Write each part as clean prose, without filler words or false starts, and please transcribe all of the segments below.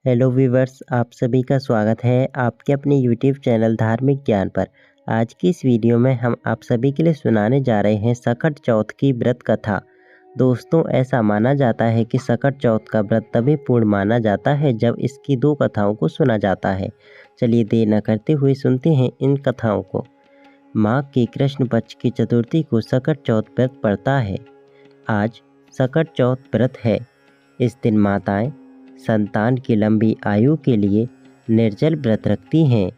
Hello viewers, आप सभी का स्वागत है आपके अपने यूट्यूब चैनल धार्मिक ज्ञान पर। आज की इस वीडियो में हम आप सभी के लिए सुनाने जा रहे हैं सकट चौथ की व्रत कथा। दोस्तों, ऐसा माना जाता है कि सकट चौथ का व्रत तभी पूर्ण माना जाता है जब इसकी दो कथाओं को सुना जाता है। चलिए देर न करते हुए सुनते हैं इन कथाओं को। माँ के कृष्ण पक्ष की चतुर्थी को सकट चौथ व्रत पड़ता है। आज सकट चौथ व्रत है। इस दिन माताएं संतान की लंबी आयु के लिए निर्जल व्रत रखती हैं।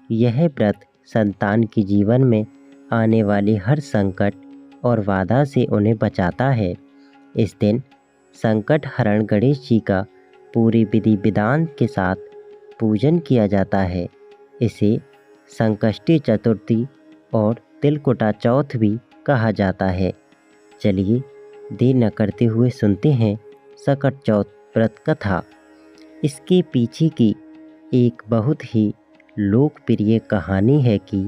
यह व्रत संतान के जीवन में आने वाली हर संकट और बाधा से उन्हें बचाता है। इस दिन संकट हरण गणेश जी का पूरी विधि विधान के साथ पूजन किया जाता है। इसे संकष्टी चतुर्थी और तिलकुटा चौथ भी कहा जाता है। चलिए देर न करते हुए सुनते हैं सकट चौथ व्रत कथा। इसके पीछे की एक बहुत ही लोकप्रिय कहानी है कि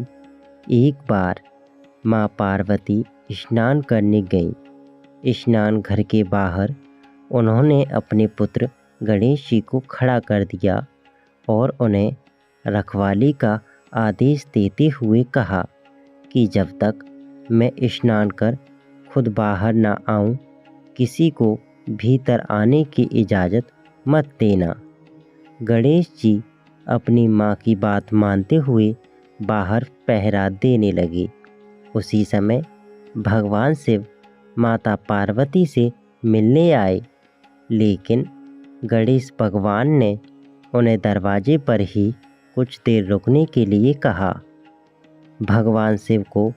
एक बार माँ पार्वती स्नान करने गईं। स्नान घर के बाहर उन्होंने अपने पुत्र गणेश जी को खड़ा कर दिया और उन्हें रखवाली का आदेश देते हुए कहा कि जब तक मैं स्नान कर खुद बाहर ना आऊं, किसी को भीतर आने की इजाज़त मत देना। गणेश जी अपनी माँ की बात मानते हुए बाहर पहरा देने लगे। उसी समय भगवान शिव माता पार्वती से मिलने आए, लेकिन गणेश भगवान ने उन्हें दरवाजे पर ही कुछ देर रुकने के लिए कहा। भगवान शिव को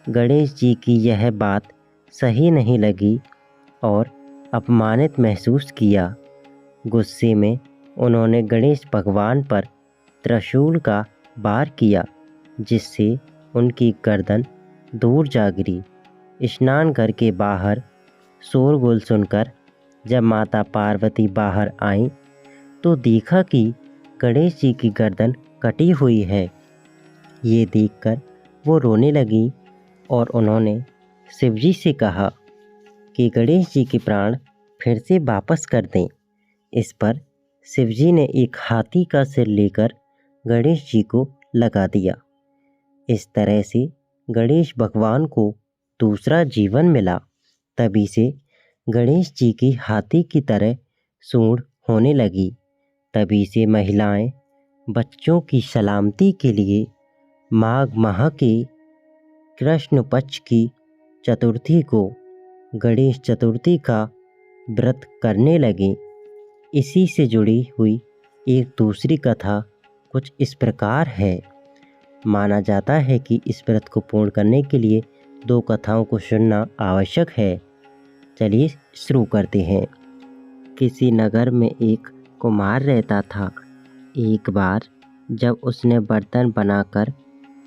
गणेश जी की यह बात सही नहीं लगी और अपमानित महसूस किया। गुस्से में उन्होंने गणेश भगवान पर त्रिशूल का वार किया, जिससे उनकी गर्दन दूर जा गिरी। स्नान घर के बाहर शोरगुल सुनकर जब माता पार्वती बाहर आईं तो देखा कि गणेश जी की गर्दन कटी हुई है। ये देखकर वो रोने लगी और उन्होंने शिवजी से कहा कि गणेश जी के प्राण फिर से वापस कर दें। इस पर शिवजी ने एक हाथी का सिर लेकर गणेश जी को लगा दिया। इस तरह से गणेश भगवान को दूसरा जीवन मिला। तभी से गणेश जी की हाथी की तरह सूंड होने लगी। तभी से महिलाएं बच्चों की सलामती के लिए माघ माह के कृष्ण पक्ष की चतुर्थी को गणेश चतुर्थी का व्रत करने लगे। इसी से जुड़ी हुई एक दूसरी कथा कुछ इस प्रकार है। माना जाता है कि इस व्रत को पूर्ण करने के लिए दो कथाओं को सुनना आवश्यक है। चलिए शुरू करते हैं। किसी नगर में एक कुम्हार रहता था। एक बार जब उसने बर्तन बनाकर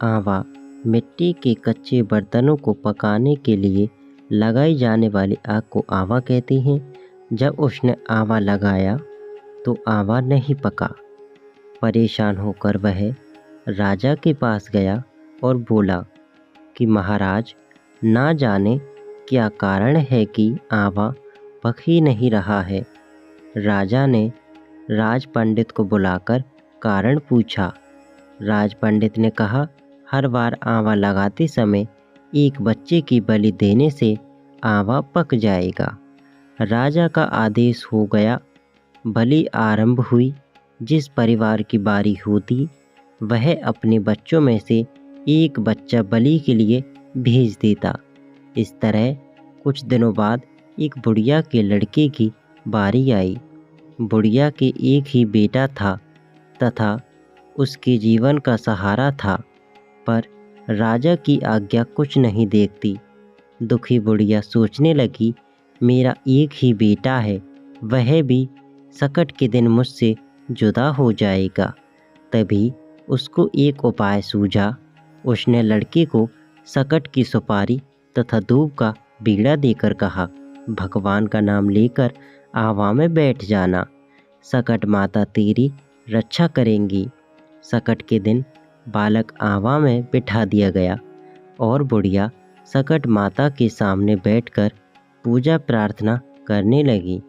आवा, मिट्टी के कच्चे बर्तनों को पकाने के लिए लगाई जाने वाली आग को आवा कहते हैं। जब उसने आवा लगाया तो आवा नहीं पका। परेशान होकर वह राजा के पास गया और बोला कि महाराज, ना जाने क्या कारण है कि आवा पक ही नहीं रहा है। राजा ने राज पंडित को बुलाकर कारण पूछा। राज पंडित ने कहा, हर बार आवा लगाते समय एक बच्चे की बलि देने से आवा पक जाएगा। राजा का आदेश हो गया। बलि आरंभ हुई। जिस परिवार की बारी होती वह अपने बच्चों में से एक बच्चा बलि के लिए भेज देता। इस तरह कुछ दिनों बाद एक बुढ़िया के लड़के की बारी आई। बुढ़िया के एक ही बेटा था तथा उसके जीवन का सहारा था, पर राजा की आज्ञा कुछ नहीं देखती। दुखी बुढ़िया सोचने लगी, मेरा एक ही बेटा है, वह भी सकट के दिन मुझसे जुदा हो जाएगा। तभी उसको एक उपाय सूझा। उसने लड़के को सकट की सुपारी तथा दूब का बीड़ा देकर कहा, भगवान का नाम लेकर आवा में बैठ जाना। सकट माता तेरी रक्षा करेंगी। सकट के दिन बालक आवा में बिठा दिया गया और बुढ़िया सकट माता के सामने बैठकर पूजा प्रार्थना करने लगी।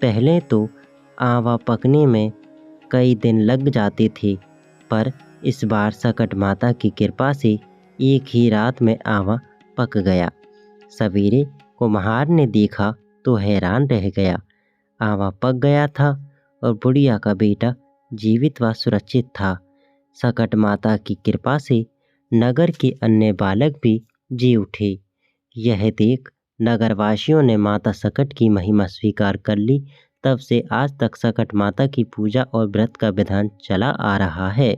पहले तो आवा पकने में कई दिन लग जाते थे, पर इस बार सकट माता की कृपा से एक ही रात में आवा पक गया। सवेरे कुम्हार ने देखा तो हैरान रह गया। आवा पक गया था और बुढ़िया का बेटा जीवित व सुरक्षित था। सकट माता की कृपा से नगर के अन्य बालक भी जी उठे। यह देख नगरवासियों ने माता सकट की महिमा स्वीकार कर ली। तब से आज तक सकट माता की पूजा और व्रत का विधान चला आ रहा है।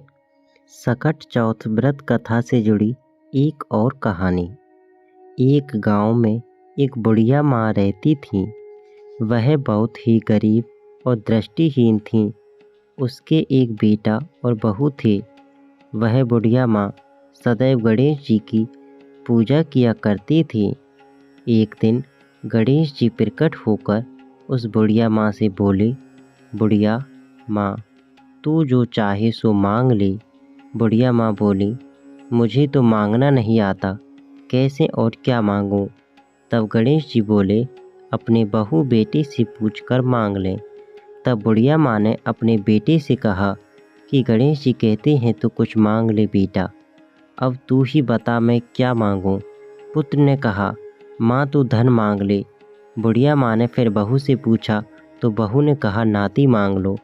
सकट चौथ व्रत कथा से जुड़ी एक और कहानी। एक गांव में एक बुढ़िया माँ रहती थी। वह बहुत ही गरीब और दृष्टिहीन थी। उसके एक बेटा और बहू थे। वह बुढ़िया माँ सदैव गणेश जी की पूजा किया करती थी। एक दिन गणेश जी प्रकट होकर उस बुढ़िया माँ से बोले, बुढ़िया माँ, तू जो चाहे सो मांग ले। बुढ़िया माँ बोली, मुझे तो मांगना नहीं आता, कैसे और क्या मांगूं? तब गणेश जी बोले, अपने बहू बेटे से पूछकर मांग लें। तब बुढ़िया माँ ने अपने बेटे से कहा कि गणेश जी कहते हैं तो कुछ मांग ले बेटा, अब तू ही बता मैं क्या मांगूं? पुत्र ने कहा, माँ तू धन मांग ले। बुढ़िया माँ ने फिर बहू से पूछा तो बहू ने कहा, नाती मांग लो।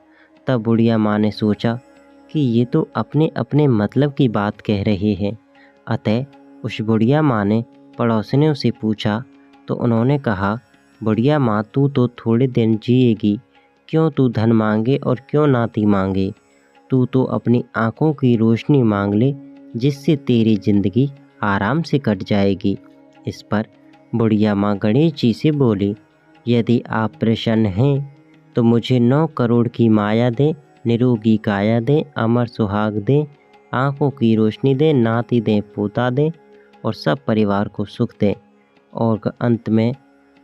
तब बुढ़िया माँ ने सोचा कि ये तो अपने अपने मतलब की बात कह रहे हैं। अतः उस बुढ़िया माँ ने पड़ोसियों से पूछा तो उन्होंने कहा, बुढ़िया माँ तू तो थोड़े दिन जिएगी, क्यों तू धन मांगे और क्यों नाती मांगे? तू तो अपनी आँखों की रोशनी मांग ले, जिससे तेरी जिंदगी आराम से कट जाएगी। इस पर बुढ़िया माँ गणेश जी से बोली, यदि आप प्रसन्न हैं तो मुझे 9 करोड़ की माया दें, निरोगी काया दें, अमर सुहाग दें, आँखों की रोशनी दें, नाती दें, पोता दें और सब परिवार को सुख दें और अंत में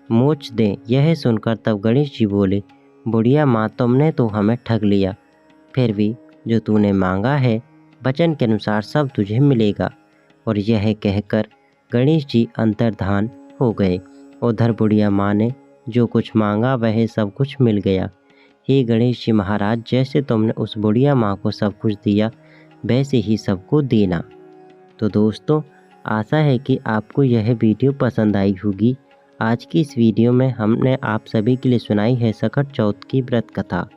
मोक्ष दें। यह सुनकर तब गणेश जी बोले, बुढ़िया माँ तुमने तो हमें ठग लिया, फिर भी जो तूने मांगा है वचन के अनुसार सब तुझे मिलेगा। और यह कहकर गणेश जी अंतर्धान हो गए। उधर बुढ़िया माँ ने जो कुछ मांगा वह सब कुछ मिल गया। हे गणेश जी महाराज, जैसे तुमने उस बुढ़िया माँ को सब कुछ दिया वैसे ही सबको देना। तो दोस्तों, आशा है कि आपको यह वीडियो पसंद आई होगी। आज की इस वीडियो में हमने आप सभी के लिए सुनाई है सकट चौथ की व्रत कथा।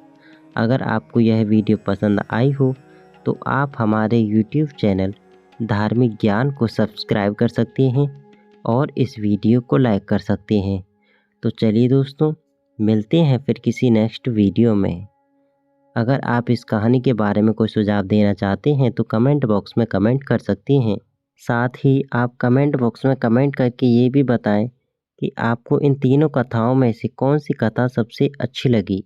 अगर आपको यह वीडियो पसंद आई हो तो आप हमारे YouTube चैनल धार्मिक ज्ञान को सब्सक्राइब कर सकते हैं और इस वीडियो को लाइक कर सकते हैं। तो चलिए दोस्तों, मिलते हैं फिर किसी नेक्स्ट वीडियो में। अगर आप इस कहानी के बारे में कोई सुझाव देना चाहते हैं तो कमेंट बॉक्स में कमेंट कर सकते हैं। साथ ही आप कमेंट बॉक्स में कमेंट करके ये भी बताएं कि आपको इन तीनों कथाओं में से कौन सी कथा सबसे अच्छी लगी।